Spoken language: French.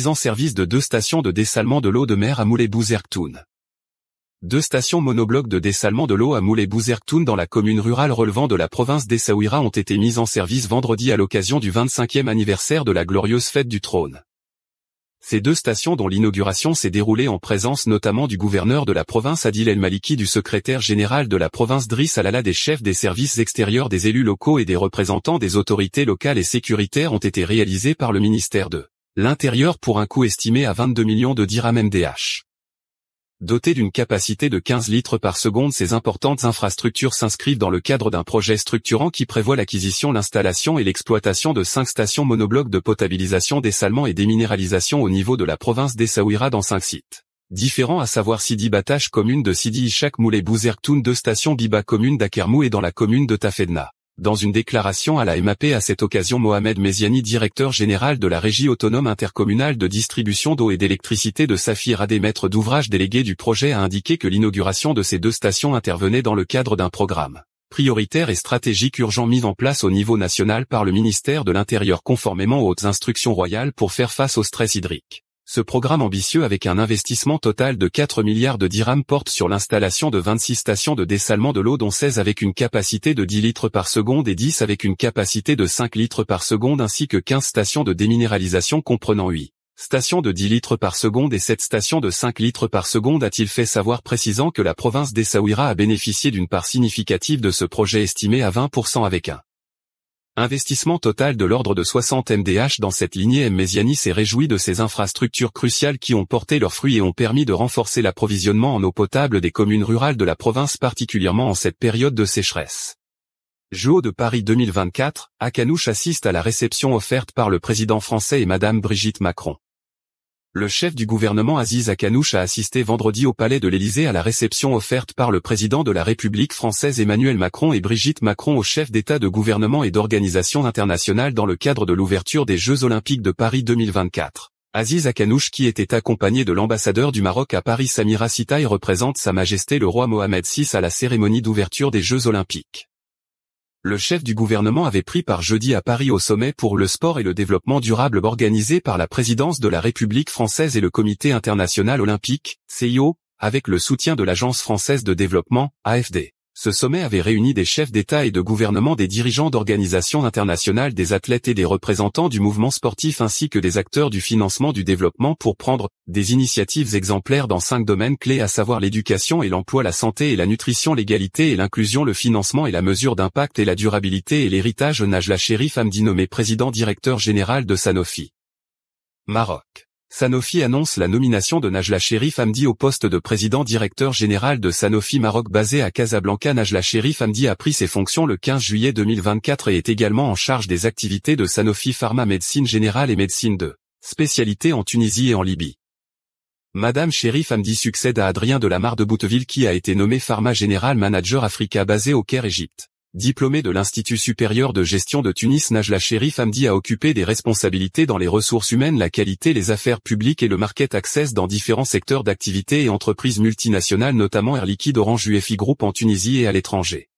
mise en service de 2 stations de dessalement de l'eau de mer à Moulay-Bouzerktoun. 2 stations monoblocs de dessalement de l'eau à Moulay-Bouzerktoun dans la commune rurale relevant de la province d'Essaouira ont été mises en service vendredi à l'occasion du 25e anniversaire de la glorieuse fête du trône. Ces 2 stations dont l'inauguration s'est déroulée en présence notamment du gouverneur de la province Adil El Maliki, du secrétaire général de la province Driss Alala, des chefs des services extérieurs, des élus locaux et des représentants des autorités locales et sécuritaires ont été réalisées par le ministère de l'Intérieur pour un coût estimé à 22 millions de dirhams MDH. Dotées d'une capacité de 15 litres par seconde, ces importantes infrastructures s'inscrivent dans le cadre d'un projet structurant qui prévoit l'acquisition, l'installation et l'exploitation de 5 stations monoblocs de potabilisation, dessalement et déminéralisation au niveau de la province d'Essaouira dans 5 sites différents, à savoir Sidi Batache, commune de Sidi Ishak, Moulay-Bouzerktoun, 2 stations Biba, commune d'Akermou, et dans la commune de Tafedna. Dans une déclaration à la MAP à cette occasion, Mohamed Meziani, directeur général de la Régie autonome intercommunale de distribution d'eau et d'électricité de Safi Radé, maître d'ouvrage délégué du projet, a indiqué que l'inauguration de ces 2 stations intervenait dans le cadre d'un programme prioritaire et stratégique urgent mis en place au niveau national par le ministère de l'Intérieur conformément aux hautes instructions royales pour faire face au stress hydrique. Ce programme ambitieux, avec un investissement total de 4 milliards de dirhams, porte sur l'installation de 26 stations de dessalement de l'eau, dont 16 avec une capacité de 10 litres par seconde et 10 avec une capacité de 5 litres par seconde, ainsi que 15 stations de déminéralisation comprenant 8 stations de 10 litres par seconde et 7 stations de 5 litres par seconde, a-t-il fait savoir, précisant que la province d'Essaouira a bénéficié d'une part significative de ce projet estimé à 20% avec un investissement total de l'ordre de 60 MDH dans cette lignée. M. Meziani s'est réjoui de ces infrastructures cruciales qui ont porté leurs fruits et ont permis de renforcer l'approvisionnement en eau potable des communes rurales de la province, particulièrement en cette période de sécheresse. JO de Paris 2024, Akanouche assiste à la réception offerte par le président français et Madame Brigitte Macron. Le chef du gouvernement Aziz Akanouche a assisté vendredi au palais de l'Élysée à la réception offerte par le président de la République française Emmanuel Macron et Brigitte Macron aux chefs d'État, de gouvernement et d'organisations internationales dans le cadre de l'ouverture des Jeux Olympiques de Paris 2024. Aziz Akanouche, qui était accompagné de l'ambassadeur du Maroc à Paris Samira Sitaï, représente Sa Majesté le roi Mohamed VI à la cérémonie d'ouverture des Jeux Olympiques. Le chef du gouvernement avait pris part jeudi à Paris au sommet pour le sport et le développement durable organisé par la présidence de la République française et le Comité international olympique, CIO, avec le soutien de l'Agence française de développement, AFD. Ce sommet avait réuni des chefs d'État et de gouvernement, des dirigeants d'organisations internationales, des athlètes et des représentants du mouvement sportif, ainsi que des acteurs du financement du développement, pour prendre des initiatives exemplaires dans 5 domaines clés, à savoir l'éducation et l'emploi, la santé et la nutrition, l'égalité et l'inclusion, le financement et la mesure d'impact et la durabilité et l'héritage. Najla Cherif Hamdi, nommé président-directeur général de Sanofi Maroc. Sanofi annonce la nomination de Najla Cherif Hamdi au poste de président-directeur général de Sanofi Maroc basé à Casablanca. Najla Cherif Hamdi a pris ses fonctions le 15 juillet 2024 et est également en charge des activités de Sanofi Pharma, médecine générale et médecine de spécialité en Tunisie et en Libye. Madame Cherif Hamdi succède à Adrien Delamarre de Bouteville, qui a été nommé Pharma General Manager Africa basé au Caire, Égypte. Diplômée de l'Institut supérieur de gestion de Tunis, Najla Cherif Hamdi a occupé des responsabilités dans les ressources humaines, la qualité, les affaires publiques et le market access dans différents secteurs d'activité et entreprises multinationales, notamment Air Liquide, Orange, UEFI Group en Tunisie et à l'étranger.